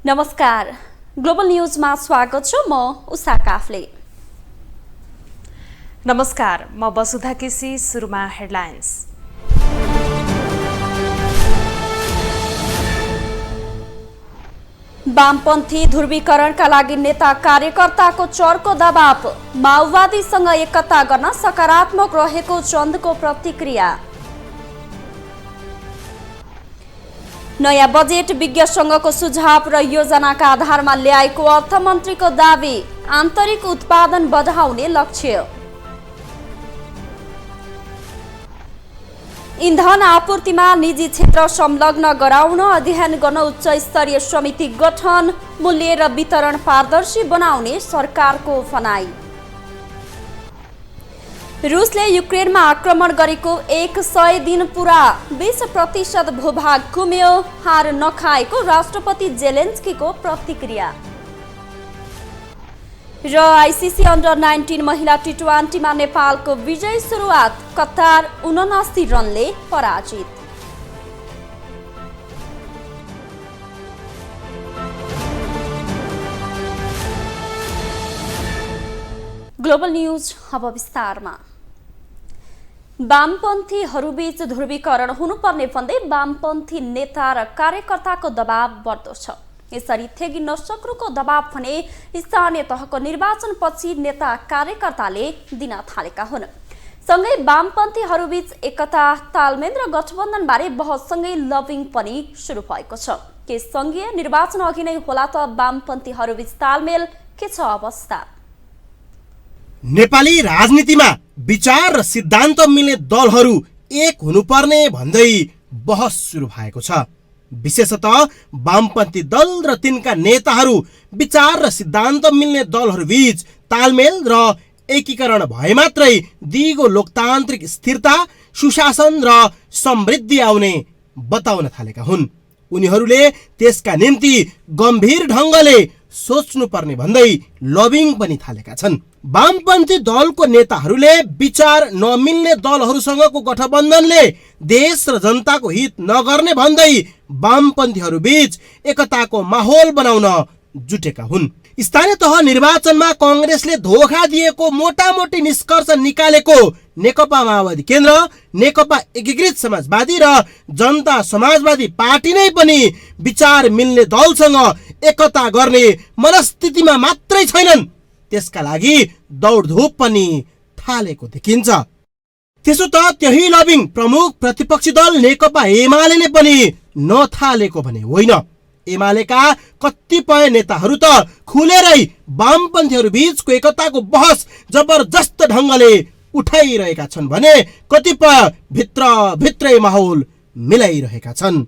नमस्कार, ग्लोबल न्यूजमा स्वागत छ। म उषा काफले। नमस्कार, म वसुधा केसी। सुरुमा हेडलाइन्स। वामपन्थी ध्रुवीकरणका लागि नेता कार्यकर्ताको चर्को दबाव। माओवादीसँग एकता गर्न सकारात्मक रहेको चन्दको प्रतिक्रिया। नयाँ बजेट विज्ञसँगको सुझाव र योजनाका आधारमा ल्याएको अर्थमन्त्रीको दावी। आन्तरिक उत्पादन बढाउने लक्ष्य। इन्धन आपूर्तिमा निजी क्षेत्र संलग्न गराउन अध्ययन गर्न उच्च स्तरीय समिति गठन। मूल्य र वितरण पारदर्शी बनाउने सरकारको भनाई। रुसले युक्रेनमा आक्रमण गरेको 100 दिन पुरा। 20% भूभाग गुम्यो। हार नखाएको राष्ट्रपति जेलेन्स्कीको प्रतिक्रिया। र आइसिसी अन्डर 19 महिला टी20मा नेपालको विजय सुरुवात। कतार 79 रनले पराजित। ग्लोबल न्यूज अब विस्तारमा। वामपन्थीहरूबीच ध्रुवीकरण हुनुपर्ने भन्दै वामपन्थी नेता र कार्यकर्ताको दबाव बढ्दो छ। यसरी थेगी नसक्नुको दबाव भने स्थानीय तहको निर्वाचनपछि नेता कार्यकर्ताले दिन थालेका हुन्। सँगै वामपन्थीहरूबीच एकता, तालमेल र गठबन्धनबारे बहससँगै लबिङ पनि सुरु भएको छ। के सङ्घीय निर्वाचन अघि नै होला त वामपन्थीहरूबीच तालमेल? के छ अवस्था? नेपाली राजनीतिमा विचार र सिद्धान्त मिल्ने दलहरू एक हुनुपर्ने भन्दै बहस सुरु भएको छ। विशेषतः वामपन्थी दल र तिनका नेताहरू विचार र सिद्धान्त मिल्ने दलहरूबीच तालमेल र एकीकरण भए मात्रै दिगो लोकतान्त्रिक स्थिरता, सुशासन र समृद्धि आउने बताउन थालेका हुन्। उनीहरूले त्यसका निम्ति गम्भीर ढङ्गले सोच्नुपर्ने भन्दै लबिङ पनि थालेका छन्। वामपन्थी दलको नेताहरूले विचार नमिल्ने दलहरूसँगको गठबन्धनले देश र जनताको हित नगर्ने भन्दै वामपन्थीहरूबीच एकताको माहौल बनाउन जुटेका हुन्। स्थानीय तह निर्वाचनमा कांग्रेसले धोखा दिएको मोटामोटी निष्कर्ष निकालेको नेकपा माओवादी केन्द्र, नेकपा एकीकृत समाजवादी र जनता समाजवादी पार्टी नै पनि विचार मिल्ने दलसँग एकता गर्ने मनस्थितिमा मात्रै छैनन्, त्यसका लागि दौडधुप पनि थालेको देखिन्छ। त्यसो त त्यही लबिङ प्रमुख प्रतिपक्षी दल नेकपा एमाले पनि नथालेको भने होइन। एमालेका कतिपय नेताहरू त खुलेरै वामपन्थीहरू बीचको एकताको बहस जबरजस्त ढङ्गले उठाइरहेका छन् भने कतिपय भित्रै माहौल मिलाइरहेका छन्।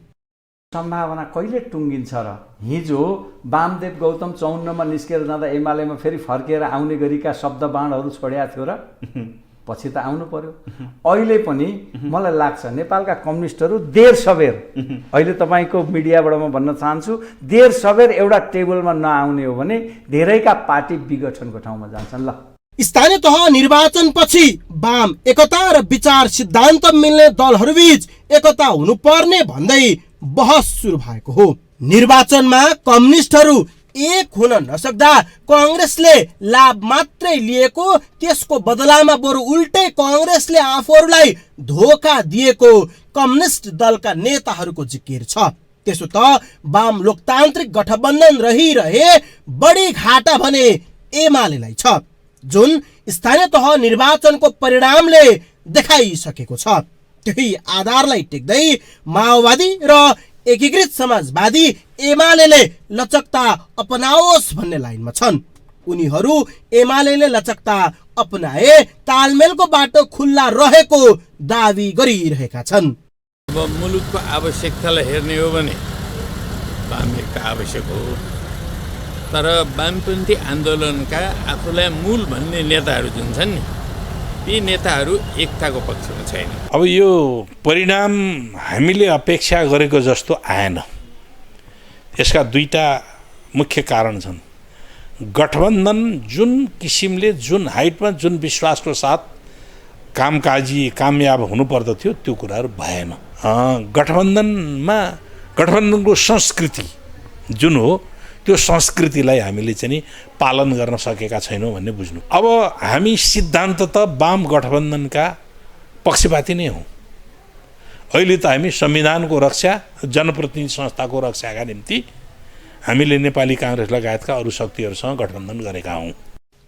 सम्भावना कहिले टुङ्गिन्छ र? हिजो वामदेव गौतम 54 मा निस्केर जाँदा एमालेमा फेरि फर्केर आउने गरीका शब्द बाणहरू छोडेका थियो र पछि त आउनु पर्यो। अहिले पनि मलाई लाग्छ नेपालका कम्युनिस्टहरू देर सबेर, अहिले तपाईँको मिडियाबाट म भन्न चाहन्छु, देर सबेर एउटा टेबलमा नआउने हो भने धेरैका पार्टी विघटनको ठाउँमा जान्छन्। ल, स्थानीय तह निर्वाचनपछि वाम एकता र विचार सिद्धान्त मिल्ने दलहरूबीच एकता हुनुपर्ने भन्दै बहस सुरु भएको हो। निर्वाचनमा कम्युनिस्टहरू एक हुन नसक्दा कांग्रेसले लाभ मात्रै लिएको, त्यसको बदलामा बरु उल्टै कांग्रेसले आफूहरूलाई धोका दिएको कम्युनिस्ट दलका नेताहरूको जिकिर छ। त्यसो त वाम लोकतान्त्रिक गठबन्धन रहिरहे बढी घाटा भने एमालेलाई छ, जुन स्थानीय तह निर्वाचनको परिणामले देखाइसकेको छ। त्यही आधारलाई टेक्दै माओवादी र एकीकृत समाजवादी एमाले लचकता अपनाओस् भन्ने लाइनमा छन्। उनीहरू एमाले लचकता अपनाए तालमेलको बाटो खुल्ला रहेको दावी गरिरहेका छन्। अब मुलुकको आवश्यकतालाई हेर्ने हो भने वाम एकता आवश्यक हो, तर वामपन्थी आन्दोलनका आफूलाई मूल भन्ने नेताहरू जुन छन् नि, ती नेताहरू एकताको पक्षमा छैन। अब यो परिणाम हामीले अपेक्षा गरेको जस्तो आएन। यसका दुईटा मुख्य कारण छन्। गठबन्धन जुन किसिमले, जुन हाइटमा, जुन विश्वासको साथ कामयाब हुनुपर्दथ्यो त्यो कुराहरू भएन। गठबन्धनको संस्कृति जुन हो त्यो संस्कृतिलाई हामीले चाहिँ नि पालन गर्न सकेका छैनौँ भन्ने बुझ्नु। अब हामी सिद्धान्त त वाम गठबन्धनका पक्षपाती नै हौँ। अहिले त हामी संविधानको रक्षा, जनप्रतिनिधि संस्थाको रक्षाका निम्ति हामीले नेपाली काङ्ग्रेस लगायतका अरू शक्तिहरूसँग गठबन्धन गरेका हौँ।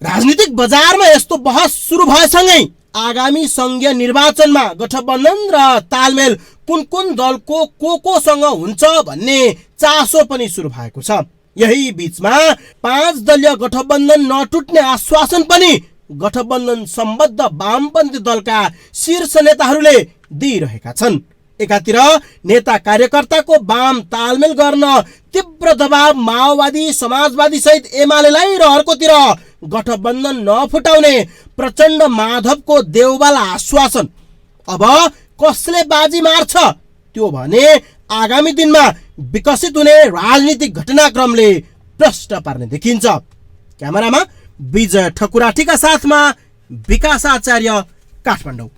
राजनीतिक बजारमा यस्तो बहस सुरु भएसँगै आगामी संघीय निर्वाचनमा गठबन्धन र तालमेल कुन कुन दलको कोसँग हुन्छ भन्ने चासो पनि सुरु भएको छ। यही बीचमा 5 दलीय गठबन्धन नटुट्ने आश्वासन पनि गठबन्धन सम्बद्ध वामपन्थी दलका शीर्ष नेताहरूले दिइरहेका छन्। एकातिर नेता कार्यकर्ताको वाम तालमेल गर्न तीव्र दबाव माओवादी समाजवादी सहित एमालेलाई र अर्कोतिर गठबन्धन नफुटाउने प्रचण्ड माधवको देउबाला आश्वासन। अब कसले बाजी मार्छ त्यो भने आगामी दिनमा विकसित हुने राजनीतिक घटनाक्रमले प्रश्न पार्ने देखिन्छ। क्यामेरामा विजय ठकुराठीका साथमा विकास आचार्य, काठमाडौँ।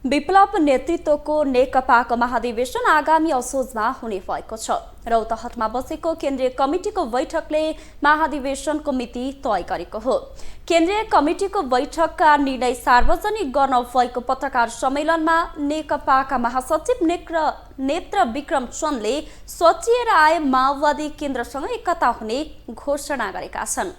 विप्लव नेतृत्वको नेकपाको महाधिवेशन आगामी असोजमा हुने भएको छ। रौतहटमा बसेको केन्द्रीय कमिटीको बैठकले महाधिवेशनको मिति तय गरेको हो। केन्द्रीय कमिटीको बैठकका निर्णय सार्वजनिक गर्न भएको पत्रकार सम्मेलनमा नेकपाका महासचिव नेत्र विक्रम चन्दले सचिएर आए माओवादी केन्द्रसँग एकता हुने घोषणा गरेका छन्।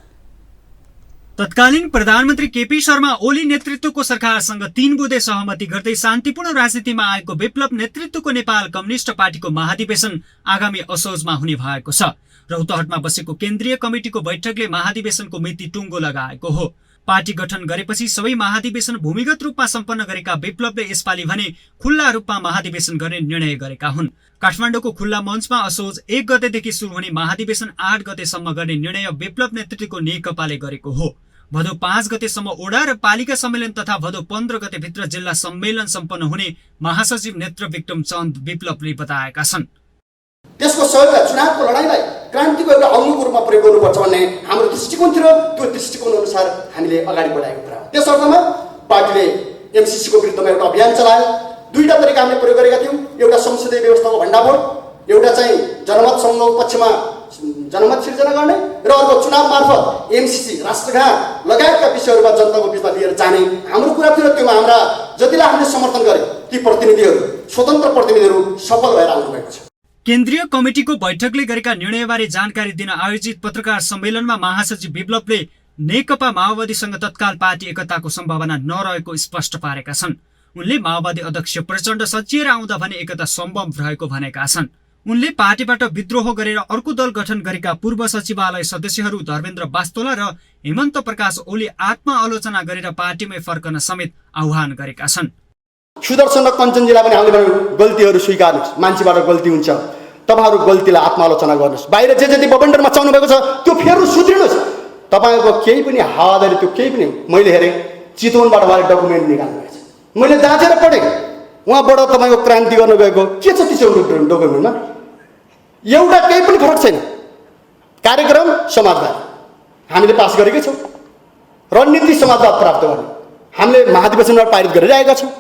तत्कालीन प्रधानमन्त्री केपी शर्मा ओली नेतृत्वको सरकारसँग 3 बुँदे सहमति गर्दै शान्तिपूर्ण राजनीतिमा आएको विप्लव नेतृत्वको नेपाल कम्युनिस्ट पार्टीको महाधिवेशन आगामी असोजमा हुने भएको छ। रौतहटमा बसेको केन्द्रीय कमिटीको बैठकले महाधिवेशनको मिति टुङ्गो लगाएको हो। पार्टी गठन गरेपछि सबै महाधिवेशन भूमिगत रूपमा सम्पन्न गरेका विप्लवले यसपालि भने खुल्ला रूपमा महाधिवेशन गर्ने निर्णय गरेका हुन्। काठमाडौँको खुल्ला मञ्चमा असोज 1 गतेदेखि सुरु हुने महाधिवेशन 8 गतेसम्म गर्ने निर्णय विप्लव नेतृत्वको नेकपाले गरेको हो। भदौ 5 गतेसम्म ओडा र पालिका सम्मेलन तथा भदौ 15 गतेभित्र जिल्ला सम्मेलन सम्पन्न हुने महासचिव नेत्र विक्रम चन्द विप्लवले बताएका छन्। त्यसको सहयोगलाई, चुनावको लडाईँलाई क्रान्तिको एउटा अङ्गको रूपमा प्रयोग गर्नुपर्छ भन्ने हाम्रो दृष्टिकोण थियो। त्यो दृष्टिकोण अनुसार हामीले अगाडि बढाएको कुरा हो। त्यस अर्थमा पार्टीले एमसीसीको विरुद्धमा एउटा अभियान चलायो। 2टा तरिका हामीले प्रयोग गरेका थियौँ। एउटा संसदीय व्यवस्थाको भण्डाफोड, एउटा चाहिँ जनमत समूहको पक्षमा जनमत सिर्जना गर्ने, र अर्को चुनाव मार्फत एमसीसी राष्ट्रघात लगायतका विषयहरूमा जनताको बिचमा लिएर जाने हाम्रो कुरा थियो। त्योमा हाम्रा जतिलाई हामीले समर्थन गरे ती प्रतिनिधिहरू, स्वतन्त्र प्रतिनिधिहरू सफल भएर आउनुभएको छ। केन्द्रीय कमिटीको बैठकले गरेका निर्णयबारे जानकारी दिन आयोजित पत्रकार सम्मेलनमा महासचिव विप्लवले नेकपा माओवादीसँग तत्काल पार्टी एकताको सम्भावना नरहेको स्पष्ट पारेका छन्। उनले माओवादी अध्यक्ष प्रचण्ड सचिएर आउँदा भने एकता सम्भव रहेको भनेका छन्। उनले पार्टीबाट विद्रोह गरेर अर्को दल गठन गरेका पूर्व सचिवालय सदस्यहरू धर्मेन्द्र बास्तोला र हेमन्त प्रकाश ओली आत्मआलोचना गरेर पार्टीमै फर्कन समेत आह्वान गरेका छन्। सुदर्शन र कञ्चनजीलाई पनि हामीले गल्तीहरू स्वीकार्नुहोस्। मान्छेबाट गल्ती हुन्छ, तपाईँहरू गल्तीलाई आत्मआलोचना गर्नुहोस्। बाहिर जे जति बबन्डर मचाउनु भएको छ त्यो फेर्नु, सुध्रिनुहोस्। तपाईँको केही पनि हावादारी त्यो केही पनि, मैले हेरेँ चितवनबाट उहाँले डकुमेन्ट निकाल्नु भएको छ। मैले जाँचेर पढेँ, उहाँबाट तपाईँको क्रान्ति गर्नु गएको के छ त्यो डकुमेन्टमा? एउटा केही पनि फरक छैन। कार्यक्रम समाजवाद हामीले पास गरेकै छौँ, रणनीति समाजवाद प्राप्त गर्ने हामीले महाधिवेशनमा पारित गरिरहेका छौँ।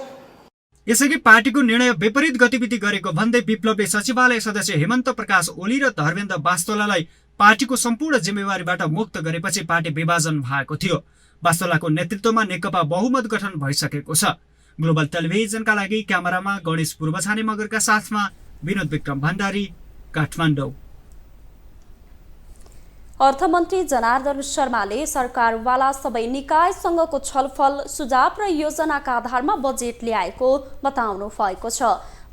यसअघि पार्टीको निर्णय विपरीत गतिविधि गरेको भन्दै विप्लवले सचिवालय सदस्य हेमन्त प्रकाश ओली र धर्मेन्द्र बास्तोलालाई पार्टीको सम्पूर्ण जिम्मेवारीबाट मुक्त गरेपछि पार्टी विभाजन भएको थियो। बास्तोलाको नेतृत्वमा नेकपा बहुमत गठन भइसकेको छ। ग्लोबल टेलिभिजनका लागि क्यामेरामा गणेश पूर्वछाने मगरका साथमा विनोद विक्रम भण्डारी, काठमाडौँ। अर्थमन्त्री जनार्दन शर्माले सरकारवाला सबै निकायसँगको छलफल, सुझाव र योजनाका आधारमा बजेट ल्याएको बताउनु भएको छ।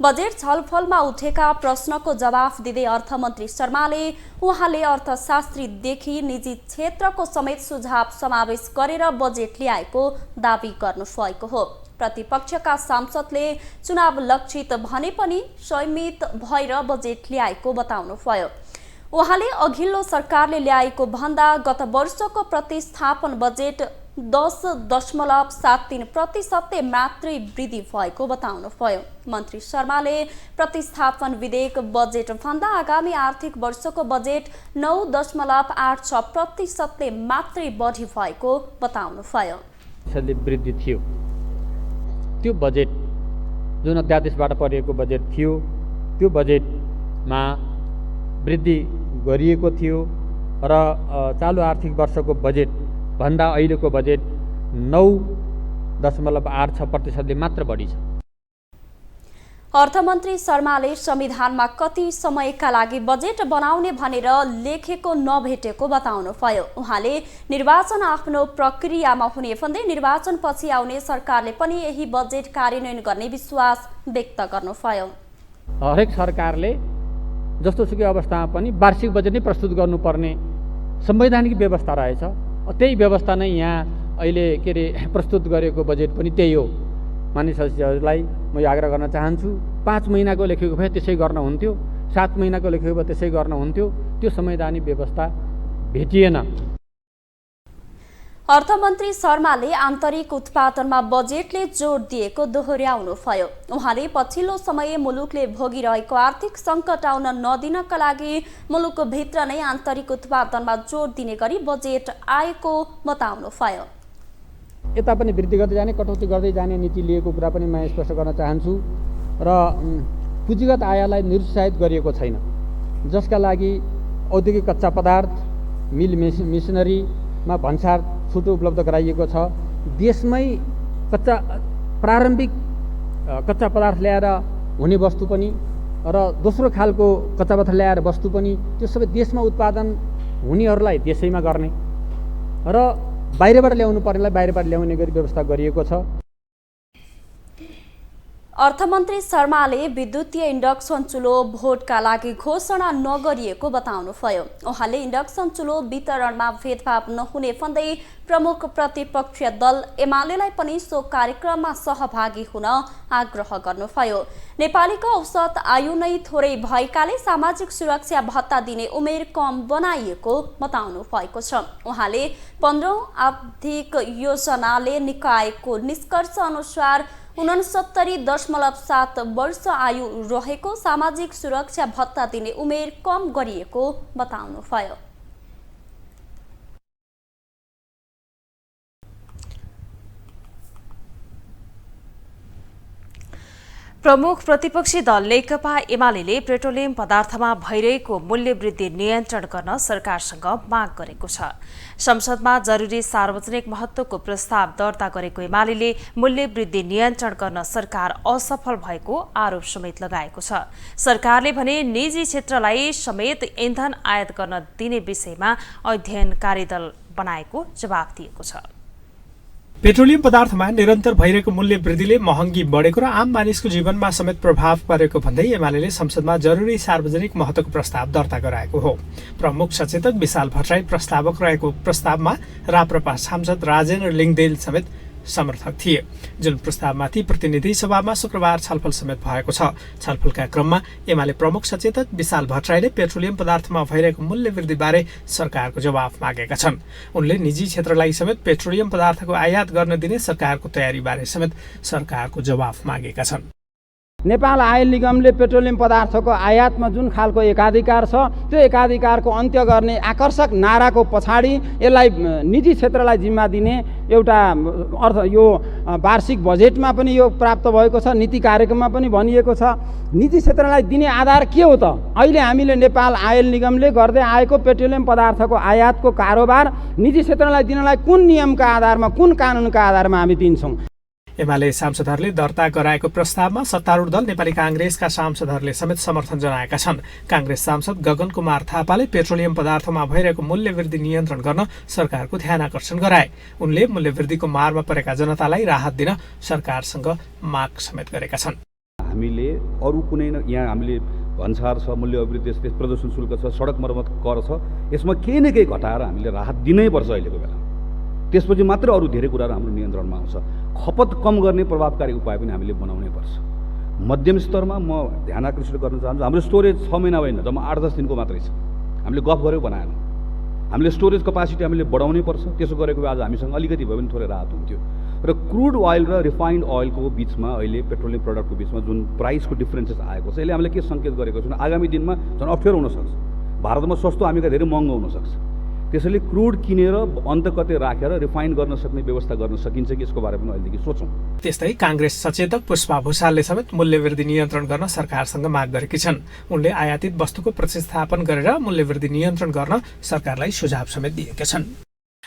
बजेट छलफलमा उठेका प्रश्नको जवाफ दिँदै अर्थमन्त्री शर्माले उहाँले अर्थशास्त्रीदेखि निजी क्षेत्रको समेत सुझाव समावेश गरेर बजेट ल्याएको दावी गर्नुभएको हो। प्रतिपक्षका सांसदले चुनाव लक्षित भने पनि संयमित भएर बजेट ल्याएको बताउनुभयो। उहाँले अघिल्लो सरकारले ल्याएको भन्दा गत वर्षको प्रतिस्थापन बजेट 10.73% मात्रै वृद्धि भएको बताउनुभयो। मन्त्री शर्माले प्रतिस्थापन विधेयक बजेट भन्दा आगामी आर्थिक वर्षको बजेट 9.86% मात्रै बढी भएको बताउनुभयो। वृद्धि थियो, त्यो बजेट जुन अध्यादेशबाट परिएको बजेट थियो त्यो बजेटमा वृद्धि गरिएको थियो र चालु आर्थिक वर्षको बजेट भन्दा अहिलेको बजेट 9.86% मात्र बढी छ। अर्थमन्त्री शर्माले संविधानमा कति समयका लागि बजेट बनाउने भनेर लेखेको नभेटेको बताउनुभयो। उहाँले निर्वाचन आफ्नो प्रक्रियामा हुने भन्दै निर्वाचनपछि आउने सरकारले पनि यही बजेट कार्यान्वयन गर्ने विश्वास व्यक्त गर्नुभयो। हरेक सरकारले जस्तोसुकै अवस्थामा पनि वार्षिक बजेट नै प्रस्तुत गर्नुपर्ने संवैधानिक व्यवस्था रहेछ। त्यही व्यवस्था नै यहाँ अहिले प्रस्तुत गरेको बजेट पनि त्यही हो। मानिस सदस्यहरूलाई म यो आग्रह गर्न चाहन्छु, 5 महिनाको लेखेको भए त्यसै गर्न हुन्थ्यो, 7 महिनाको लेखेको भए त्यसै गर्न हुन्थ्यो। त्यो संवैधानिक व्यवस्था भेटिएन। अर्थमन्त्री शर्माले आन्तरिक उत्पादनमा बजेटले जोड दिएको दोहोर्याउनुभयो। उहाँले पछिल्लो समय मुलुकले भोगिरहेको आर्थिक सङ्कट आउन नदिनका लागि मुलुकभित्र नै आन्तरिक उत्पादनमा जोड दिने गरी बजेट आएको बताउनुभयो। यता पनि वृद्धि गर्दै जाने, कटौती गर्दै जाने नीति लिएको कुरा पनि म स्पष्ट गर्न चाहन्छु र पुँजीगत आयलाई निरुत्साहित गरिएको छैन, जसका लागि औद्योगिक कच्चा पदार्थ, मिल मेसिनरीमा भन्सार छुट उपलब्ध गराइएको छ। देशमै प्रारम्भिक कच्चा पदार्थ ल्याएर हुने वस्तु पनि र दोस्रो खालको कच्चा पदार्थ ल्याएर वस्तु पनि त्यो सबै देशमा उत्पादन हुनेहरूलाई देशैमा गर्ने र बाहिरबाट ल्याउनु पर्नेलाई बाहिरबाट ल्याउने गरी व्यवस्था गरिएको छ। अर्थमन्त्री शर्माले विद्युतीय इन्डक्सन चुलो भोटका लागि घोषणा नगरिएको बताउनुभयो। उहाँले इन्डक्सन चुलो वितरणमा भेदभाव नहुने भन्दै प्रमुख प्रतिपक्षीय दल एमालेलाई पनि सो कार्यक्रममा सहभागी हुन आग्रह गर्नुभयो। नेपालीको औसत आयु नै थोरै भएकाले सामाजिक सुरक्षा भत्ता दिने उमेर कम बनाइएको बताउनु भएको छ। उहाँले 15औं आर्थिक योजनाले निकायको निष्कर्ष अनुसार 69.7 वर्ष आयु रहेको सामाजिक सुरक्षा भत्ता दिने उमेर कम गरिएको बताउनुभयो। प्रमुख प्रतिपक्षी दल नेकपा एमाले पेट्रोलियम पदार्थमा भइरहेको मूल्य वृद्धि नियन्त्रण गर्न सरकारसँग माग गरेको छ। संसदमा जरुरी सार्वजनिक महत्त्वको प्रस्ताव दर्ता गरेको एमाले मूल्य वृद्धि नियन्त्रण गर्न सरकार असफल भएको आरोप समेत लगाएको छ। सरकारले भने निजी क्षेत्रलाई समेत इन्धन आयात गर्न दिने विषयमा अध्ययन कार्यदल बनाएको जवाफ दिएको छ। पेट्रोलियम पदार्थमा निरन्तर भइरहेको मूल्य वृद्धिले महँगी बढेको र आम मानिसको जीवनमा समेत प्रभाव पारेको भन्दै एमाले संसदमा जरुरी सार्वजनिक महत्त्वको प्रस्ताव दर्ता गराएको हो। प्रमुख सचेतक विशाल भट्टराई प्रस्तावक रहेको प्रस्तावमा राप्रपा सांसद राजेन्द्र लिङदेल समेत समर्थक थिए, जुन प्रस्तावमाथि प्रतिनिधि सभामा शुक्रबार छलफल समेत भएको छ। छलफलका क्रममा एमाले प्रमुख सचेतक विशाल भट्टराईले पेट्रोलियम पदार्थमा भइरहेको मूल्य वृद्धिबारे सरकारको जवाफ मागेका छन्। उनले निजी क्षेत्रलाई समेत पेट्रोलियम पदार्थको आयात गर्न दिने सरकारको तयारीबारे समेत सरकारको जवाफ मागेका छन्। नेपाल आयल निगमले पेट्रोलियम पदार्थको आयातमा जुन खालको एकाधिकार छ, त्यो एकाधिकारको अन्त्य गर्ने आकर्षक नाराको पछाडि यसलाई निजी क्षेत्रलाई जिम्मा दिने एउटा अर्थ यो वार्षिक बजेटमा पनि यो प्राप्त भएको छ, नीति कार्यक्रममा पनि भनिएको छ। निजी क्षेत्रलाई दिने आधार के हो त? अहिले हामीले नेपाल आयल निगमले गर्दै आएको पेट्रोलियम पदार्थको आयातको कारोबार निजी क्षेत्रलाई दिनलाई कुन नियमका आधारमा, कुन कानुनका आधारमा हामी दिन्छौँ? एमाले सांसदहरूले दर्ता गराएको प्रस्तावमा सत्तारूढ दल नेपाली कांग्रेसका सांसदहरूले समेत समर्थन जनाएका छन्। कांग्रेस सांसद गगन कुमार थापाले पेट्रोलियम पदार्थमा भइरहेको मूल्य वृद्धि नियन्त्रण गर्न सरकारको ध्यान आकर्षण गराए। उनले मूल्य वृद्धिको मारमा परेका जनतालाई राहत दिन सरकारसँग माग समेत गरेका छन्। हामीले अरू कुनै यहाँ हामीले भन्सार छ, मूल्य अभिवृद्धि छ, प्रदूषण शुल्क छ, सडक मर्मत कर छ, यसमा केही न केही घटाएर हामीले राहत दिनै पर्छ अहिलेको बेला। त्यसपछि मात्र अरू धेरै कुराहरू हाम्रो नियन्त्रणमा आउँछ। खपत कम गर्ने प्रभावकारी उपाय पनि हामीले बनाउनै पर्छ। मध्यम स्तरमा म ध्यान आकर्षित गर्न चाहन्छु, हाम्रो स्टोरेज 6 महिना होइन, जम्मा 8-10 दिनको मात्रै छ। हामीले गफ गरेको बनाएन। हामीले स्टोरेज कपासिटी हामीले बढाउनै पर्छ। त्यसो गरेको आज हामीसँग अलिकति भए पनि थोरै राहत हुन्थ्यो। र क्रुड ओइल र रिफाइन्ड ओइलको बिचमा अहिले पेट्रोलियम प्रडक्टको बिचमा जुन प्राइसको डिफ्रेन्सेस आएको छ, यसले हामीले के सङ्केत गरेको छ भने आगामी दिनमा झन् अप्ठ्यारो हुनसक्छ। भारतमा सस्तो हामीका धेरै महँगो हुनसक्छ। त्यसैले क्रुड किनेर अन्त कतै राखेर रिफाइन गर्न सक्ने व्यवस्था गर्न सकिन्छ कि यसको बारेमा अहिलेदेखि सोचौँ। त्यस्तै काङ्ग्रेस सचेतक पुष्पा भुषालले समेत मूल्यवृद्धि नियन्त्रण गर्न सरकारसँग माग गरेकी छन्। उनले आयातित वस्तुको प्रतिस्थापन गरेर मूल्यवृद्धि नियन्त्रण गर्न सरकारलाई सुझाव समेत दिएका छन्।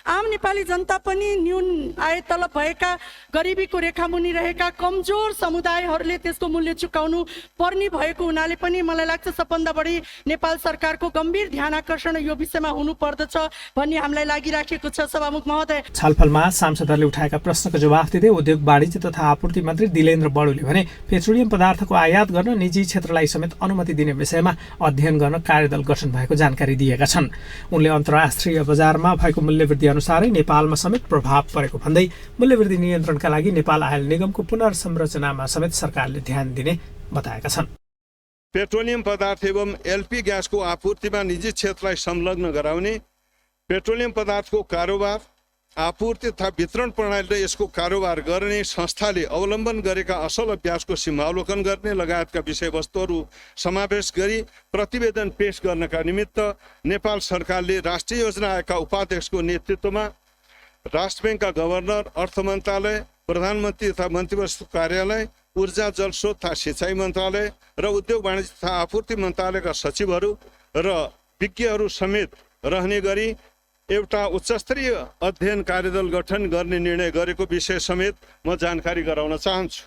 आम नेपाली जनता पनि न्यून आय तलब भएका, गरिबीको रेखामुनि रहेका कमजोर समुदायहरूले त्यसको मूल्य चुकाउनु पर्ने भएको हुनाले पनि मलाई लाग्छ सबभन्दा बढी नेपाल सरकारको गम्भीर ध्यान आकर्षण यो विषयमा हुनु पर्दछ भन्ने हामीलाई लागिराखेको छ। सभामुख महोदय, छलफलमा सांसदहरूले उठाएका प्रश्नको जवाफ दिँदै उद्योग वाणिज्य तथा आपूर्ति मन्त्री दिलेन्द्र बडुले भने पेट्रोलियम पदार्थको आयात गर्न निजी क्षेत्रलाई समेत अनुमति दिने विषयमा अध्ययन गर्न कार्यदल गठन भएको जानकारी दिएका छन्। उनले अन्तर्राष्ट्रिय बजारमा भएको मूल्यवृद्धि अनुसारै नेपालमा समेत प्रभाव परेको भन्दै मूल्यवृद्धि नियन्त्रणका लागि नेपाल आयल निगमको पुनर्संरचनामा समेत सरकारले ध्यान दिने बताएका छन्। पेट्रोलियम पदार्थ एवं एलपी ग्यासको आपूर्तिमा निजी क्षेत्रलाई संलग्न गराउने, पेट्रोलियम पदार्थको कारोबार, आपूर्ति तथा वितरण प्रणाली र यसको कारोबार गर्ने संस्थाले अवलम्बन गरेका असल अभ्यासको सीमावलोकन गर्ने लगायतका विषयवस्तुहरू समावेश गरी प्रतिवेदन पेश गर्नका निमित्त नेपाल सरकारले राष्ट्रिय योजना आयोगका उपाध्यक्षको नेतृत्वमा राष्ट्र ब्याङ्कका गभर्नर, अर्थ मन्त्रालय, प्रधानमन्त्री तथा मन्त्रीवस्तु कार्यालय, ऊर्जा जलस्रोत तथा सिँचाइ मन्त्रालय र उद्योग वाणिज्य तथा आपूर्ति मन्त्रालयका सचिवहरू र विज्ञहरू समेत रहने गरी एउटा उच्चस्तरीय अध्ययन कार्यदल गठन गर्ने निर्णय गरेको विषय समेत म जानकारी गराउन चाहन्छु।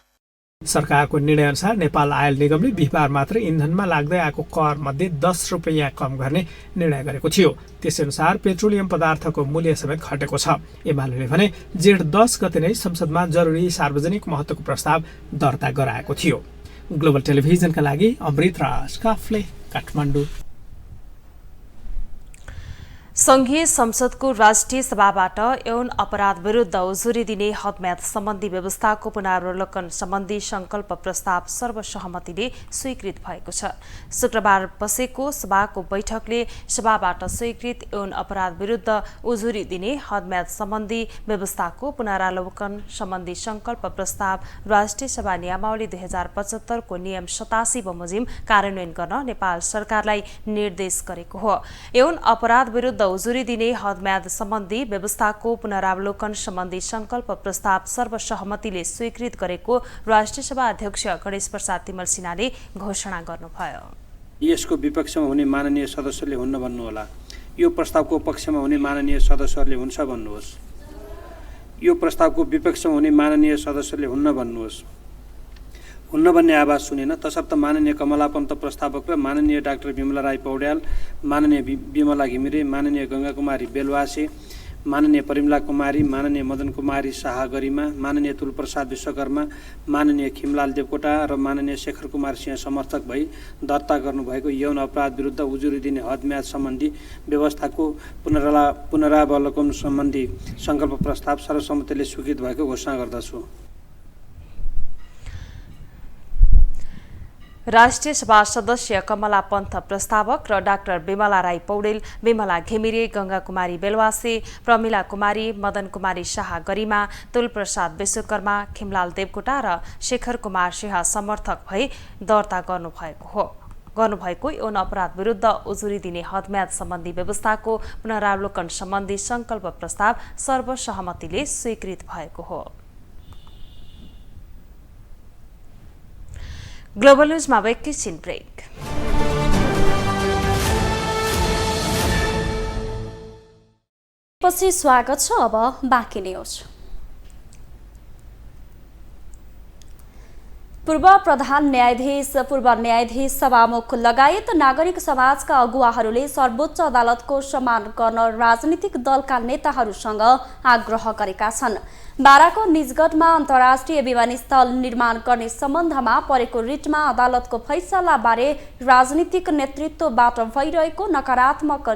सरकारको निर्णयअनुसार नेपाल आयल निगमले बिहिबार मात्र इन्धनमा लाग्दै आएको कर मध्ये 10 रुपैयाँ कम गर्ने निर्णय गरेको थियो। त्यसैअनुसार पेट्रोलियम पदार्थको मूल्य समेत घटेको छ। एमाले भने जेठ 10 गते नै संसदमा जरुरी सार्वजनिक महत्त्वको प्रस्ताव दर्ता गराएको थियो। ग्लोबल टेलिभिजनका लागि अमृत राज काफ्ले, काठमाडौँ। संघीय संसदको राष्ट्रिय सभाबाट यौन अपराध विरुद्ध उजुरी दिने हदम्याद सम्बन्धी व्यवस्थाको पुनरावलोकन सम्बन्धी संकल्प प्रस्ताव सर्वसहमतिले स्वीकृत भएको छ। शुक्रबार बसेको सभाको बैठकले सभाबाट स्वीकृत यौन अपराध विरुद्ध उजुरी दिने हदम्याद सम्बन्धी व्यवस्थाको पुनरावलोकन सम्बन्धी संकल्प प्रस्ताव राष्ट्रिय सभा नियमावली 2075 को नियम 87 बमोजिम कार्यान्वयन गर्न नेपाल सरकारलाई निर्देश गरेको हो। यौन अपराध विरुद्ध उजुरी दिने हदम्याद सम्बन्धी व्यवस्थाको पुनरावलोकन सम्बन्धी संकल्प प्रस्ताव सर्वसहमतिले स्वीकृत गरेको राष्ट्रिय सभा अध्यक्ष गणेश प्रसाद तिमल सिन्हाले घोषणा गर्नुभयो। यसको विपक्षमा हुने माननीय सदस्यले हुन्न भन्नुहोला, यो प्रस्तावको पक्षमा हुने माननीय सदस्यहरूले हुन्छ भन्नुहोस्, यो प्रस्तावको विपक्षमा हुने माननीय सदस्यले हुन्न भन्नुहोस्। हुन्न भन्ने आवाज सुनेन, तसर्थ माननीय कमला पन्त प्रस्तावक र माननीय डाक्टर विमला राई पौड्याल, माननीय विमला घिमिरे, माननीय गंगा कुमारी बेलवासे, माननीय परिमला कुमारी, माननीय मदन कुमारी शाह गरिमा, माननीय तुलप्रसाद विश्वकर्मा, माननीय खिमलाल देवकोटा र माननीय शेखर कुमार सिंह समर्थक भई दर्ता गर्नुभएको यौन अपराध विरुद्ध उजुरी दिने हदम्याद सम्बन्धी व्यवस्थाको पुनरावलोकन सम्बन्धी संकल्प प्रस्ताव सर्वसम्मतिले स्वीकृत भएको घोषणा गर्दछु। राष्ट्रिय सभा सदस्य कमला पन्थ प्रस्तावक र डाक्टर विमला राई पौडेल, विमला घिमिरे, गंगा कुमारी बेलवासे, प्रमिला कुमारी, मदन कुमारी शाह गरिमा, तुलप्रसाद विश्वकर्मा, खिमलाल देवकोटा र शेखर कुमार सिंह समर्थक भई दर्ता गर्नुभएको यौन अपराध विरुद्ध उजुरी दिने हदम्याद सम्बन्धी व्यवस्थाको पुनरावलोकन सम्बन्धी संकल्प प्रस्ताव सर्वसहमतिले स्वीकृत भएको हो। ग्लोबल न्यूजमा एकैछिन ब्रेक। पछि स्वागत छ, अब बाँकी न्यूज। पूर्व प्रधान न्यायाधीश, पूर्व न्यायाधीश, सभामुख लगायत नागरिक समाजका अगुवाहरूले सर्वोच्च अदालतको सम्मान गर्न राजनीतिक दलका नेताहरूसँग आग्रह गरेका छन्। बाराको निजगढमा अन्तर्राष्ट्रिय विमानस्थल निर्माण गर्ने सम्बन्धमा परेको रिटमा अदालतको फैसलाबारे राजनीतिक नेतृत्वबाट भइरहेको नकारात्मक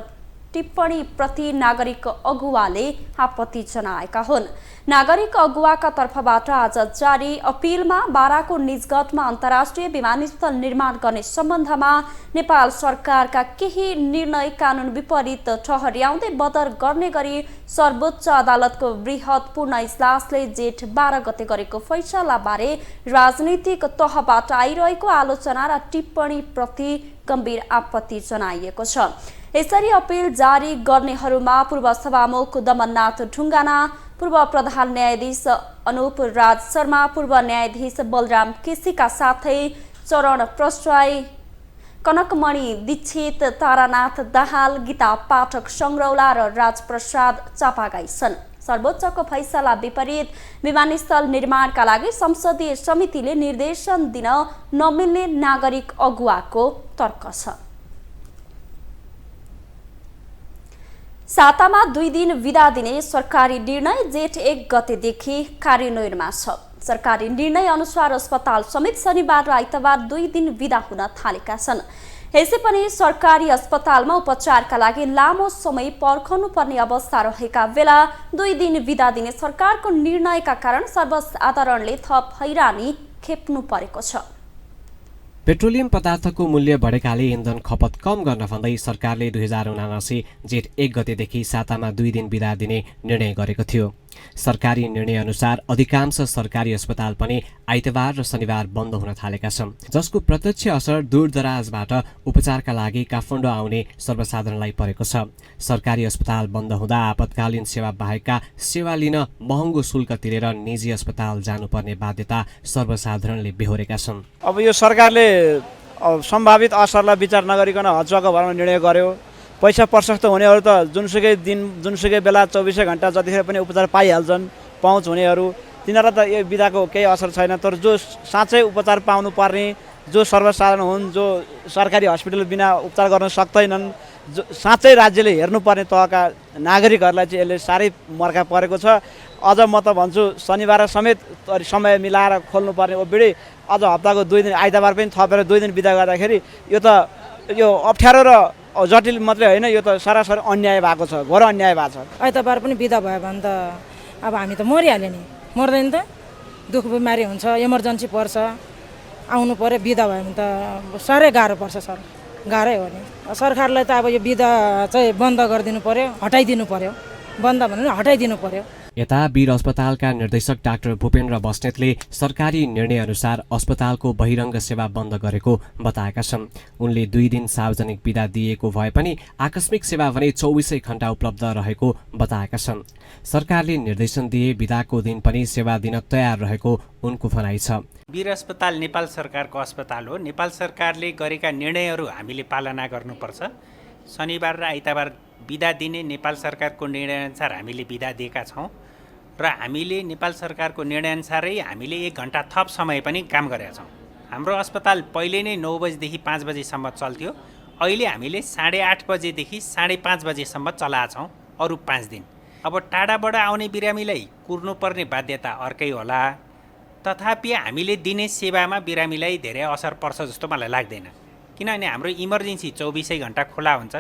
टिप्पणी प्रति नागरिक अगुवाले आपत्ति जनाएका हुन्। नागरिक अगुवाका तर्फबाट आज जारी अपिलमा बाराको निजगढमा अन्तर्राष्ट्रिय विमानस्थल निर्माण गर्ने सम्बन्धमा नेपाल सरकारका केही निर्णय कानुन विपरीत ठहर्याउँदै बदर गर्ने गरी सर्वोच्च अदालतको बृहत पूर्ण इजलासले जेठ 12 गते गरेको फैसलाबारे राजनीतिक तहबाट आइरहेको आलोचना र टिप्पणी प्रति गम्भीर आपत्ति जनाइएको छ। यसरी अपिल जारी गर्नेहरूमा पूर्व सभामुख दमननाथ ढुङ्गाना, पूर्व प्रधान न्यायाधीश अनुप राज शर्मा, पूर्व न्यायाधीश बलराम केसीका साथै चरण प्रसाई, कनकमणि दीक्षित, तारानाथ दाहाल, गीता पाठक सङ्ग्रौला र राजप्रसाद चापागाई छन्। सर्वोच्चको फैसला विपरीत विमानस्थल निर्माणका लागि संसदीय समितिले निर्देशन दिन नमिल्ने नागरिक अगुवाको तर्क छ। सातामा 2 दिन बिदा दिने सरकारी निर्णय जेठ 1 गतेदेखि कार्यान्वयनमा छ। सरकारी निर्णय अनुसार अस्पताल समेत शनिबार र आइतबार 2 दिन बिदा हुन थालेका छन्। यसै पनि सरकारी अस्पतालमा उपचारका लागि लामो समय पर्खनु पर्ने अवस्था रहेका बेला 2 दिन बिदा दिने सरकारको निर्णयका कारण सर्वसाधारणले थप हैरानी खेप्नु परेको छ। पेट्रोलियम पदार्थको मूल्य बढेकाले इन्धन खपत कम गर्न भन्दै सरकारले 2079 जेठ 1 गतेदेखि सातामा 2 दिन बिदा दिने निर्णय गरेको थियो। सरकारी निर्णय अनुसार अधिकांश सरकारी अस्पताल पनि आइतबार र शनिबार बन्द हुन थालेका छन्, जसको प्रत्यक्ष असर दूरदराजबाट उपचारका लागि काठमाडौँ आउने सर्वसाधारणलाई परेको छ। सरकारी अस्पताल बन्द हुँदा आपतकालीन सेवा बाहेकका सेवा लिन महँगो शुल्क तिरेर निजी अस्पताल जानुपर्ने बाध्यता सर्वसाधारणले बेहोरेका छन्। अब यो सरकारले सम्भावित असरलाई विचार नगरिकन हचुवाको भरमा निर्णय गर्यो। पैसा प्रशस्त हुनेहरू त जुनसुकै दिन जुनसुकै बेला 24 घण्टा जतिखेर पनि उपचार पाइहाल्छन्। पहुँच हुनेहरू तिनीहरूलाई त यो बिदाको केही असर छैन। तर जो साँच्चै उपचार पाउनु पर्ने, जो सर्वसाधारण हुन्, जो सरकारी हस्पिटल बिना उपचार गर्न सक्दैनन्, जो साँच्चै राज्यले हेर्नुपर्ने तहका नागरिकहरूलाई चाहिँ यसले साह्रै मर्का परेको छ। अझ म त भन्छु शनिबार समेत समय मिलाएर खोल्नुपर्ने ओबिडी अझ हप्ताको 2 दिन आइतबार पनि थपेर 2 दिन बिदा गर्दाखेरि यो अप्ठ्यारो र जटिल मात्रै होइन, यो त सरासरी अन्याय भएको छ, घोर अन्याय भएको छ। आइतबार पनि बिदा भयो भने त अब हामी त मरिहाल्यो नि, मर्दैन त? दुःख बिमारी हुन्छ, इमर्जेन्सी पर्छ, आउनु पर्यो, बिदा भयो भने त साह्रै गाह्रो पर्छ सर, गाह्रै हो नि। सरकारलाई त अब यो बिदा चाहिँ बन्द गरिदिनु पर्यो, हटाइदिनु पर्यो, बन्द भने हटाइदिनु पर्यो। यता वीर अस्पतालका निर्देशक डाक्टर भूपेन्द्र बस्नेतले सरकारी निर्णय अनुसार अस्पतालको बहिरङ्ग सेवा बन्द गरेको बताएका छन्। उनले 2 दिन सार्वजनिक बिदा दिएको भए पनि आकस्मिक सेवा भने 24 घण्टा उपलब्ध रहेको बताएका छन्। सरकारले निर्देशन दिए बिदाको दिन पनि सेवा दिन तयार रहेको उनको भनाइ छ। वीर अस्पताल नेपाल सरकारको अस्पताल हो। नेपाल सरकारले गरेका निर्णयहरू हामीले पालना गर्नुपर्छ। शनिबार र आइतबार बिदा दिने नेपाल सरकारको निर्णयअनुसार हामीले बिदा दिएका छौँ र हामीले नेपाल सरकारको निर्णयअनुसारै हामीले 1 घण्टा थप समय पनि काम गरेका छौँ। हाम्रो अस्पताल पहिले नै 9 बजेदेखि 5 बजेसम्म चल्थ्यो। अहिले हामीले 8:30 बजेदेखि 5:30 बजेसम्म चलाएका छौँ अरू 5 दिन। अब टाढाबाट आउने बिरामीलाई कुर्नुपर्ने बाध्यता अर्कै होला, तथापि हामीले दिने सेवामा बिरामीलाई धेरै असर पर्छ जस्तो मलाई लाग्दैन। किनभने हाम्रो इमर्जेन्सी 24 घण्टा खुला हुन्छ।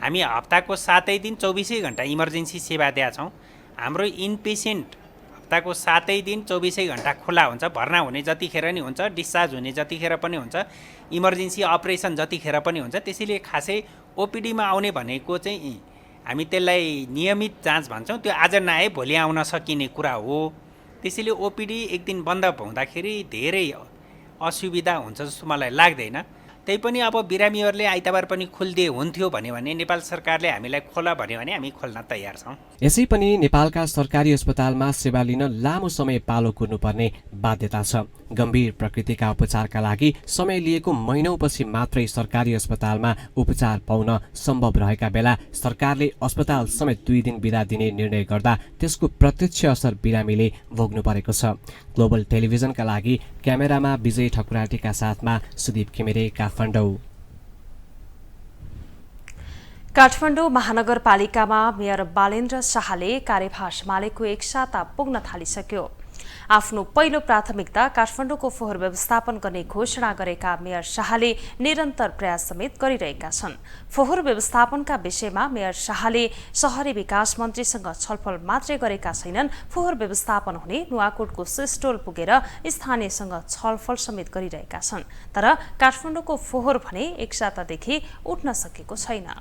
हामी हप्ताको 7 दिन 24 घण्टा इमर्जेन्सी सेवा दिएका छौँ। हाम्रो इनपेसेन्ट हप्ताको 7 दिन 24 घण्टा खुला हुन्छ। भर्ना हुने जतिखेर नि हुन्छ, डिस्चार्ज हुने जतिखेर पनि हुन्छ, इमर्जेन्सी अपरेसन जतिखेर पनि हुन्छ। त्यसैले खासै ओपिडीमा आउने भनेको चाहिँ हामी त्यसलाई नियमित जाँच भन्छौँ। त्यो आज नआए भोलि आउन सकिने कुरा हो। त्यसैले ओपिडी 1 दिन बन्द हुँदाखेरि धेरै असुविधा हुन्छ जस्तो मलाई लाग्दैन। त्यही पनि अब बिरामीहरूले आइतबार पनि खोलिदिए हुन्थ्यो भने नेपाल सरकारले हामीलाई खोला भन्यो भने हामी खोल्न तयार छौँ। यसै पनि नेपालका सरकारी अस्पतालमा सेवा लिन लामो समय पालो कुर्नुपर्ने बाध्यता छ। गम्भीर प्रकृतिका उपचारका लागि समय लिएको महिनौपछि मात्रै सरकारी अस्पतालमा उपचार पाउन सम्भव रहेका बेला सरकारले अस्पताल समेत 2 दिन बिदा दिने निर्णय गर्दा त्यसको प्रत्यक्ष असर बिरामीले भोग्नु परेको छ। ग्लोबल टेलिभिजनका लागि क्यामेरामा विजय ठकुराटीका साथमा सुदीप खिमिरे, काठमाडौँ। काठमाडौँ महानगरपालिकामा मेयर बालेन्द्र शाहले कार्यभार सम्हालेको 1 साता पुग्न थालिसक्यो। आफ्नो पहिलो प्राथमिकता काठमाडौँको फोहोर व्यवस्थापन गर्ने घोषणा गरेका मेयर शाहले निरन्तर प्रयास समेत गरिरहेका छन्। फोहोर व्यवस्थापनका विषयमा मेयर शाहले शहरी विकास मन्त्रीसँग छलफल मात्रै गरेका छैनन्, फोहोर व्यवस्थापन हुने नुवाकोटको सिस्टोल पुगेर स्थानीयसँग छलफल समेत गरिरहेका छन्। तर काठमाडौँको फोहोर भने 1 सातादेखि उठ्न सकेको छैन।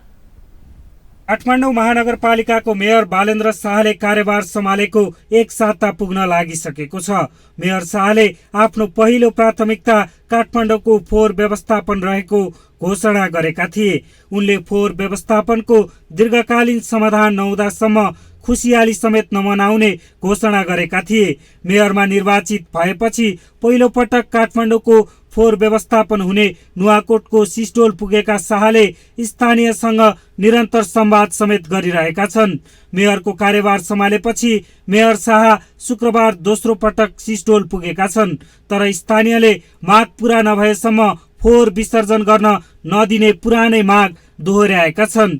काठमाडौँ महानगरपालिकाको मेयर बालेन्द्र शाहले कार्यभार सम्हालेको 1 साता पुग्न लागिसकेको छ। मेयर शाहले आफ्नो पहिलो प्राथमिकता काठमाडौँको फोहोर व्यवस्थापन रहेको घोषणा गरेका थिए। उनले फोहोर व्यवस्थापनको दीर्घकालीन समाधान नहुँदासम्म खुसियाली समेत नमनाउने घोषणा गरेका थिए। मेयरमा निर्वाचित भएपछि पहिलो पटक काठमाडौँको फोहोर व्यवस्थापन हुने नुवाकोटको सिस्टोल पुगेका शाहले स्थानीयसँग निरन्तर संवाद समेत गरिरहेका छन्। मेयरको कार्यभार सम्हालेपछि मेयर शाह शुक्रबार दोस्रो पटक सिस्टोल पुगेका छन्, तर स्थानीयले माग पूरा नभएसम्म फोहोर विसर्जन गर्न नदिने पुरानै माग दोहोर्याएका छन्।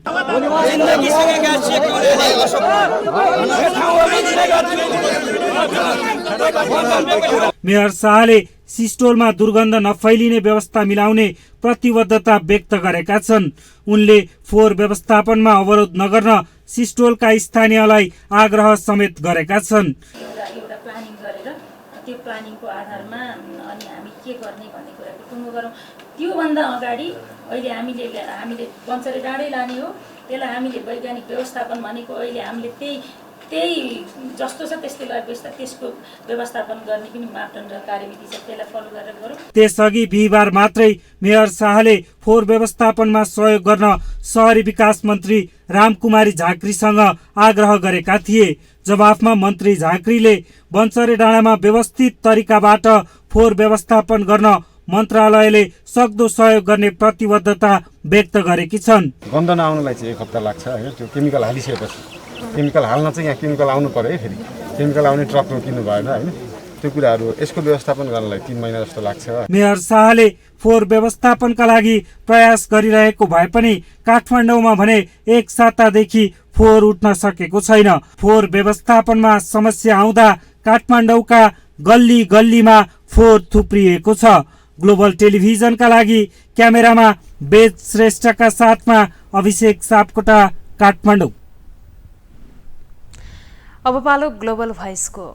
मेयर शाहले सिस्टोलमा दुर्गन्ध नफैलिने व्यवस्था मिलाउने प्रतिबद्धता व्यक्त गरेका छन्। उनले फोहोर व्यवस्थापनमा अवरोध नगर्न सिस्टोलका स्थानीयलाई आग्रह समेत गरेका छन्। एउटा प्लानिङ गरेर त्यो प्लानिङको आधारमा अनि हामी के गर्ने भन्ने कुराको टुङ्गो गरौँ। त्योभन्दा अगाडि अहिले हामीले बन्चरे डाँडै लाने हो, त्यसलाई हामीले वैज्ञानिक व्यवस्थापन भनेको अहिले हामीले त्यही जस्तो छ त्यस्तै लगेपछि त्यसको व्यवस्थापन गर्ने पनि मापदण्ड कार्यविधि छ, त्यसलाई फलो गरेर गरौँ। त्यसअघि बिहिबार मात्रै मेयर शाहले फोहोर व्यवस्थापनमा सहयोग गर्न शहरी विकास मन्त्री रामकुमारी झाँक्रीसँग आग्रह गरेका थिए। जवाफमा मन्त्री झाँक्रीले बन्चरे डाँडामा व्यवस्थित तरिकाबाट फोहोर व्यवस्थापन गर्न मन्त्रालयले सक्दो सहयोग गर्ने प्रतिबद्धता व्यक्त गरेकी छन्। गन्ध नआउनलाई चाहिँ 1 हप्ता लाग्छ है, त्यो केमिकल हालिसकेपछि। केमिकल हाल्न चाहिँ यहाँ केमिकल आउनु पर्यो है, फेरि केमिकल आउने ट्रक रोकिनु भएन होइन, त्यो कुराहरू यसको व्यवस्थापन गर्नलाई 3 महिना जस्तो लाग्छ। मेयर शाहले फोहोर व्यवस्थापनका लागि प्रयास गरिरहेको भए पनि काठमाडौँमा भने 1 सातादेखि फोहोर उठ्न सकेको छैन। फोहोर व्यवस्थापनमा समस्या आउँदा काठमाडौँका गल्ली गल्लीमा फोहोर थुप्रिएको छ। ग्लोबल टेलिभिजनका लागि क्यामेरामा वेद श्रेष्ठका साथमा अभिषेक सापकोटा, काठमाडौँ। अब पालो ग्लोबल भोइसको।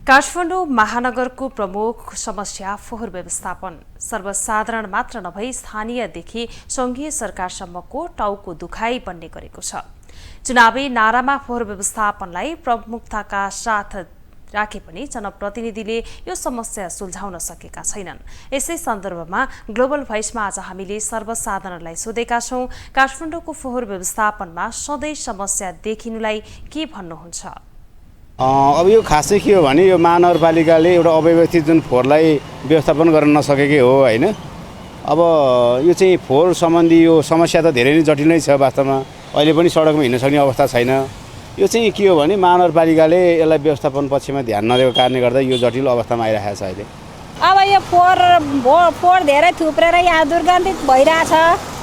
काठमाडौँ महानगरको प्रमुख समस्या फोहोर व्यवस्थापन। सर्वसाधारण मात्र नभई स्थानीयदेखि सङ्घीय सरकारसम्मको टाउको दुखाइ बन्ने गरेको छ। चुनावी नारामा फोहोर व्यवस्थापनलाई प्रमुखताका साथ राखे पनि जनप्रतिनिधिले यो समस्या सुल्झाउन सकेका छैनन्। यसै सन्दर्भमा ग्लोबल भोइसमा आज हामीले सर्वसाधारणलाई सोधेका छौँ, काठमाडौँको फोहोर व्यवस्थापनमा सधैँ समस्या देखिनुलाई के भन्नुहुन्छ? अब यो खासै के हो भने यो महानगरपालिकाले एउटा अव्यवस्थित जुन फोहोरलाई व्यवस्थापन गर्न नसकेकै हो होइन। अब यो चाहिँ फोहोर सम्बन्धी यो समस्या त धेरै नै जटिल नै छ। वास्तवमा अहिले पनि सडकमा हिँड्न सक्ने अवस्था छैन। यो चाहिँ के हो भने महानगरपालिकाले यसलाई व्यवस्थापन पक्षमा ध्यान नदिएको कारणले गर्दा यो जटिल अवस्थामा आइरहेको छ अहिले। अब यो फोहोर धेरै थुप्रेर यहाँ दुर्गन्धित भइरहेछ।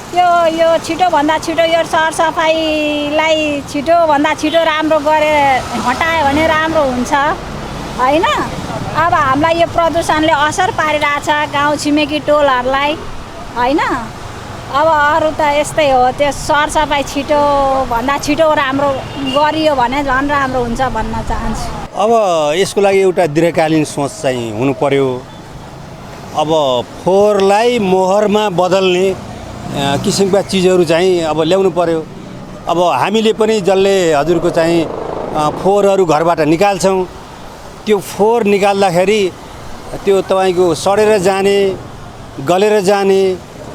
यो छिटोभन्दा छिटो यो सरसफाइलाई छिटोभन्दा छिटो राम्रो गरेर हटायो भने राम्रो हुन्छ होइन। अब हामीलाई यो प्रदूषणले असर पारिरहेछ गाउँ छिमेकी टोलहरूलाई होइन। अब अरू त यस्तै हो, त्यो सरसफाइ छिटोभन्दा छिटो राम्रो गरियो भने झन् राम्रो हुन्छ भन्न चाहन्छु। अब यसको लागि एउटा दीर्घकालीन सोच चाहिँ हुनु पर्यो। अब फोहोरलाई मोहरमा बदल्ने किसिमका चिजहरू चाहिँ अब ल्याउनु पर्यो। अब हामीले पनि जसले हजुरको चाहिँ फोहोरहरू घरबाट निकाल्छौँ, त्यो फोहोर निकाल्दाखेरि त्यो तपाईँको सडेर जाने, गलेर जाने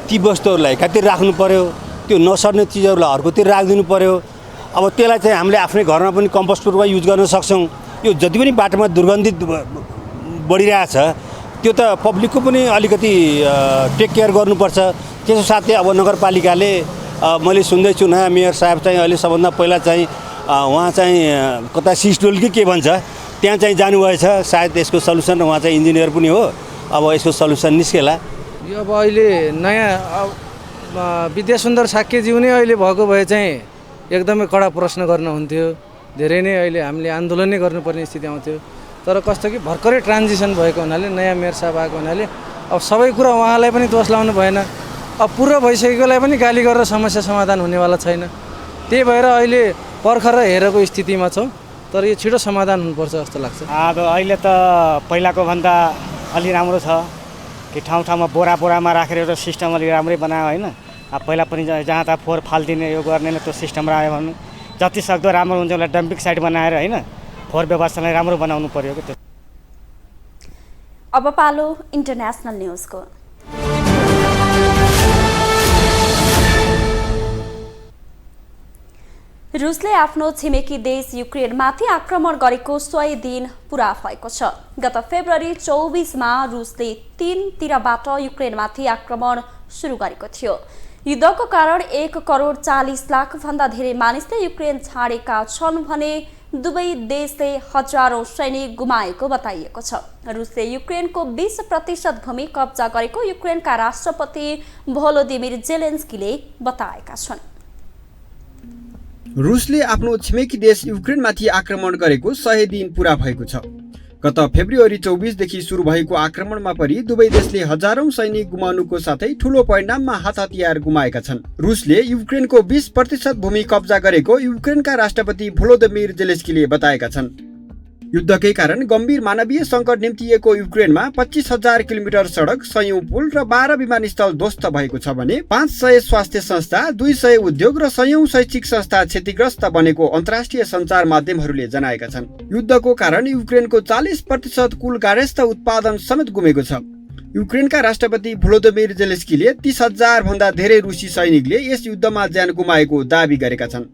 ती वस्तुहरूलाई एकातिर राख्नु पर्यो। त्यो नसर्ने चिजहरूलाई अर्कोतिर राखिदिनु पर्यो। अब त्यसलाई चाहिँ हामीले आफ्नै घरमा पनि कम्पोस्ट रूपमा युज गर्न सक्छौँ। यो जति पनि बाटोमा दुर्गन्धित बढिरहेछ त्यो त पब्लिकको पनि अलिकति टेक केयर गर्नुपर्छ। त्यसको साथै अब नगरपालिकाले मैले सुन्दैछु नयाँ मेयर साहब चाहिँ अहिले सबभन्दा पहिला चाहिँ उहाँ चाहिँ कता सिस्टोल कि के भन्छ त्यहाँ चाहिँ जानुभएछ। सायद यसको सल्युसन, उहाँ चाहिँ इन्जिनियर पनि हो, अब यसको सल्युसन निस्केला। यो अब अहिले नयाँ विद्यासुन्दर साक्यज्यू नै अहिले भएको भए चाहिँ एकदमै कडा प्रश्न गर्नुहुन्थ्यो। धेरै नै अहिले हामीले आन्दोलन नै गर्नुपर्ने स्थिति आउँथ्यो। तर कस्तो कि भर्खरै ट्रान्जिसन भएको हुनाले नयाँ मेयर साहब आएको हुनाले अब सबै कुरा उहाँलाई पनि दोष लाउनु भएन। अब पुरो भइसकेकोलाई पनि गाली गरेर समस्या समाधान हुनेवाला छैन। त्यही भएर अहिले पर्खर हेरेको स्थितिमा छौँ। तर यो छिटो समाधान हुनुपर्छ जस्तो लाग्छ। अब अहिले त पहिलाको भन्दा अलि राम्रो छ कि ठाउँ ठाउँमा बोरामा राखेर एउटा सिस्टम अलिक राम्रै बनायो होइन। अब पहिला पनि जहाँ तहाँ फोहोर फालिदिने यो गर्ने त्यो सिस्टम आयो भने जति सक्दो राम्रो हुन्छ। उसलाई डम्पिङ साइट बनाएर होइन फोहोर व्यवस्थालाई राम्रो बनाउनु पर्यो। अब पालो इन्टरनेसनल न्युजको। रुसले आफ्नो छिमेकी देश युक्रेनमाथि आक्रमण गरेको 100 दिन पूरा भएको छ। गत फेब्रुअरी 24मा रुसले 3 तिरबाट युक्रेनमाथि आक्रमण सुरु गरेको थियो। युद्धको कारण 1,40,00,000 भन्दा धेरै मानिसले युक्रेन छाडेका छन् भने दुवै देशले हजारौं सैनिक गुमाएको बताइएको छ। रुसले युक्रेनको 20% भूमि कब्जा गरेको युक्रेनका राष्ट्रपति भोलोदिमिर जेलेन्स्कीले बताएका छन्। रुसले आफ्नो छिमेकी देश युक्रेनमाथि आक्रमण गरेको 100 दिन पूरा भएको छ। गत फेब्रुअरी 24 देखि सुरु भएको आक्रमणमा परि दुवै देशले हजारौं सैनिक गुमाउनुको साथै ठूलो परिणाममा हात हतियार गुमाएका छन्। रुसले युक्रेनको 20% भूमि कब्जा गरेको युक्रेनका राष्ट्रपति भोलोदिमिर जेलेन्स्कीले बताएका छन्। युद्धकै कारण गम्भीर मानवीय सङ्कट निम्तिएको युक्रेनमा 25,000 किलोमिटर सडक, 100 पुल र 12 विमानस्थल ध्वस्त भएको छ भने 500 स्वास्थ्य संस्था, 200 उद्योग र 100 शैक्षिक संस्था क्षतिग्रस्त बनेको अन्तर्राष्ट्रिय सञ्चार माध्यमहरूले जनाएका छन्। युद्धको कारण युक्रेनको 40% कुल गार्हस्थ्य उत्पादन समेत गुमेको छ। युक्रेनका राष्ट्रपति भोलोदिमिर जेलेन्स्कीले 30,000 भन्दा धेरै रुसी सैनिकले यस युद्धमा ज्यान गुमाएको दावी गरेका छन्।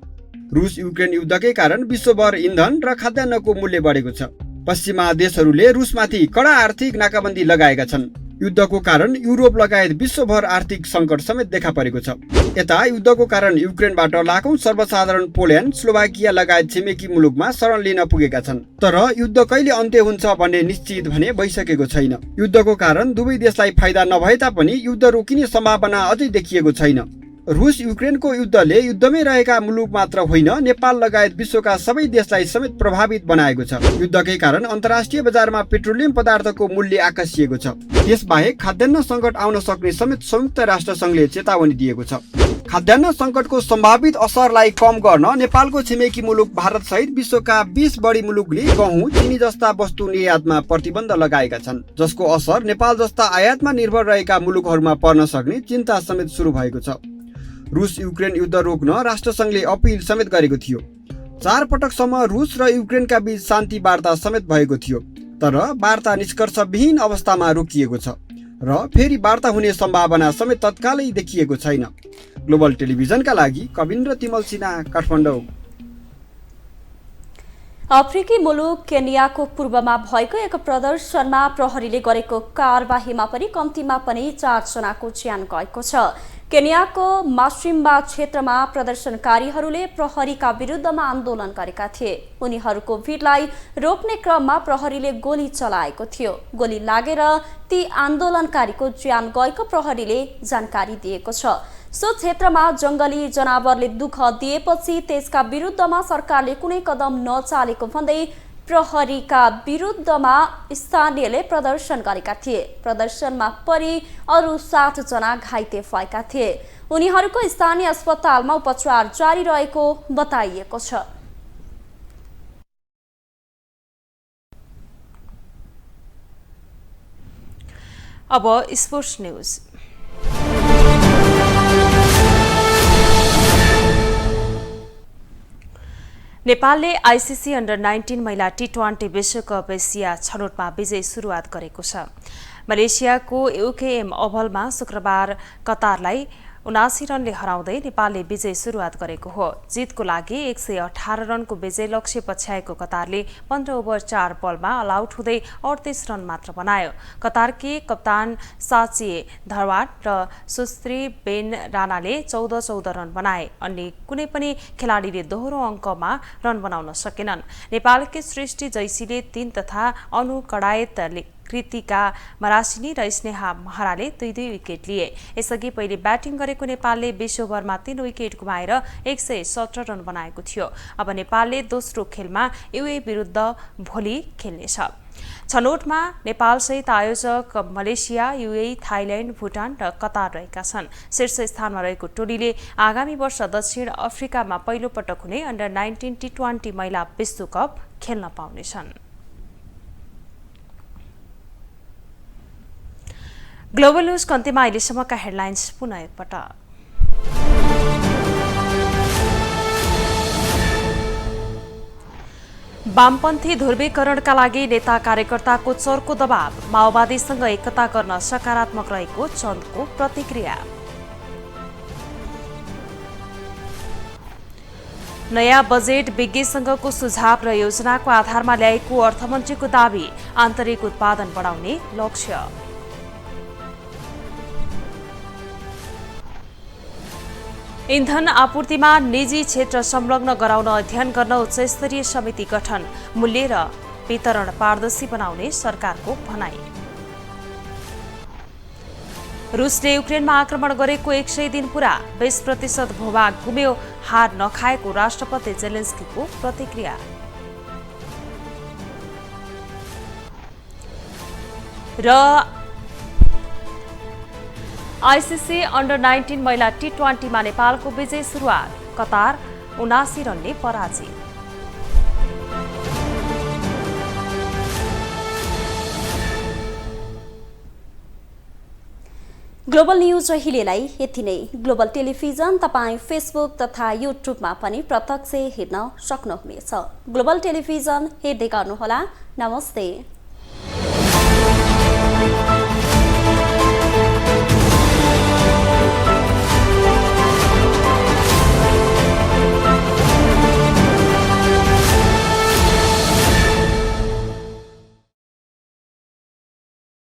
रुस युक्रेन युद्धकै कारण विश्वभर इन्धन र खाद्यान्नको मूल्य बढेको छ। पश्चिमा देशहरूले रुसमाथि कडा आर्थिक नाकाबन्दी लगाएका छन्। युद्धको कारण युरोप लगायत विश्वभर आर्थिक सङ्कट समेत देखा परेको छ। यता युद्धको कारण युक्रेनबाट लाखौं सर्वसाधारण पोल्यान्ड, स्लोभाकिया लगायत छिमेकी मुलुकमा शरण लिन पुगेका छन्। तर युद्ध कहिले अन्त्य हुन्छ भन्ने निश्चित भने भइसकेको छैन। युद्धको कारण दुवै देशलाई फाइदा नभए तापनि युद्ध रोकिने सम्भावना अझै देखिएको छैन। रुस युक्रेनको युद्धले युद्धमै रहेका मुलुक मात्र होइन, नेपाल लगायत विश्वका सबै देशलाई समेत प्रभावित बनाएको छ। युद्धकै कारण अन्तर्राष्ट्रिय बजारमा पेट्रोलियम पदार्थको मूल्य आकाशिएको छ। त्यसबाहेक खाद्यान्न सङ्कट आउन सक्ने समेत संयुक्त राष्ट्र सङ्घले चेतावनी दिएको छ। खाद्यान्न सङ्कटको सम्भावित असरलाई कम गर्न नेपालको छिमेकी मुलुक भारत सहित विश्वका 20 बढी मुलुकले गहुँ, चिनी जस्ता वस्तु निर्यातमा प्रतिबन्ध लगाएका छन्, जसको असर नेपाल जस्ता आयातमा निर्भर रहेका मुलुकहरूमा पर्न सक्ने चिन्ता समेत सुरु भएको छ। रुस युक्रेन युद्ध रोक्न राष्ट्रसङ्घले अपिल समेत गरेको थियो। 4 पटकसम्म रुस र युक्रेनका बीच शान्ति वार्ता समेत भएको थियो, तर वार्ता निष्कर्षविहीन अवस्थामा रोकिएको छ र फेरि वार्ता हुने सम्भावना समेत तत्कालै देखिएको छैन। ग्लोबल टेलिभिजनका लागि कविन्द्र तिमल सिन्हा, काठमाडौँ। अफ्रिकी मुलुक केन्याको पूर्वमा भएको एक प्रदर्शनमा प्रहरीले गरेको कारबाहीमा पनि कम्तीमा पनि 4 जनाको ज्यान गएको छ। केन्याको मासिम्बा क्षेत्रमा प्रदर्शनकारीहरूले प्रहरीका विरुद्धमा आन्दोलन गरेका थिए। उनीहरूको भिडलाई रोक्ने क्रममा प्रहरीले गोली चलाएको थियो। गोली लागेर ती आन्दोलनकारीको ज्यान गएको प्रहरीले जानकारी दिएको छ। सो क्षेत्रमा जंगली जनावरले दुःख दिएपछि त्यसका विरुद्धमा सरकारले कुनै कदम नचालेको भन्दै प्रहरीका विरुद्धमा स्थानीयले प्रदर्शन गरेका थिए। प्रदर्शनमा परि अरु 7 जना घाइते भएका थिए। उनीहरूको स्थानीय अस्पतालमा उपचार जारी रहेको बताइएको छ। अब स्पोर्ट्स न्यूज। नेपालले आइसिसी अन्डर 19 महिला टी20 विश्वकप एसिया छनौटमा विजय सुरुवात गरेको छ। मलेसियाको युकेएम ओभलमा शुक्रबार कतारलाई 79 रनले हराउँदै नेपालले विजय सुरुवात गरेको हो। जितको लागि 118 रनको विजय लक्ष्य पछ्याएको कतारले 15 ओभर 4 बलमा अलआउट हुँदै 38 रन मात्र बनायो। कतारकी कप्तान साची धरवाट र सुश्री बेन राणाले 14-14 रन बनाए। अन्य कुनै पनि खेलाडीले दोहोरो अङ्कमा रन बनाउन सकेनन्। नेपालकी सृष्टि जैसीले 3 तथा अनु कडायतले कृतिका मरासिनी र स्नेहा महराले 2-2 विकेट लिए। यसअघि पहिले ब्याटिङ गरेको नेपालले विश्वभरमा 3 विकेट गुमाएर 117 रन बनाएको थियो। अब नेपालले दोस्रो खेलमा युए विरुद्ध भोलि खेल्नेछ। छनौटमा नेपालसहित आयोजक मलेसिया, युए, थाइल्याण्ड, भुटान र कतार रहेका छन्। शीर्ष स्थानमा रहेको टोलीले आगामी वर्ष दक्षिण अफ्रिकामा पहिलो पटक हुने अन्डर 19 टी20 महिला विश्वकप खेल्न पाउनेछन्। ग्लोबल न्यूज कन्तीमा अहिलेसम्मका हेडलाइन्स पुनः एकपटक। वामपन्थी ध्रुवीकरणका लागि नेता कार्यकर्ताको चर्को दबाव, माओवादीसँग एकता गर्न सकारात्मक रहेको चन्दको प्रतिक्रिया। नयाँ बजेट विज्ञसँगको सुझाव र योजनाको आधारमा ल्याएको अर्थमन्त्रीको दाबी, आन्तरिक उत्पादन बढाउने लक्ष्य। इन्धन आपूर्तिमा निजी क्षेत्र संलग्न गराउन अध्ययन गर्न उच्चस्तरीय समिति गठन, मूल्य र वितरण पारदर्शी बनाउने सरकारको भनाई। रुसले युक्रेनमा आक्रमण गरेको 100 दिन पुरा, 20% भूभाग गुम्यो, हार नखाएको राष्ट्रपति जेलेन्स्कीको प्रतिक्रिया। र आइसिसी अन्डर 19 महिला T20मा नेपालको विजय सुरुवात, कतार 79 रनले पराजित। ग्लोबल न्यूज अहिलेलाई यति नै। ग्लोबल टेलिभिजन तपाईँ फेसबुक तथा युट्युबमा पनि प्रत्यक्ष हेर्न सक्नुहुनेछ। ग्लोबल टेलिभिजन हेर्दै गर्नुहोला। नमस्ते।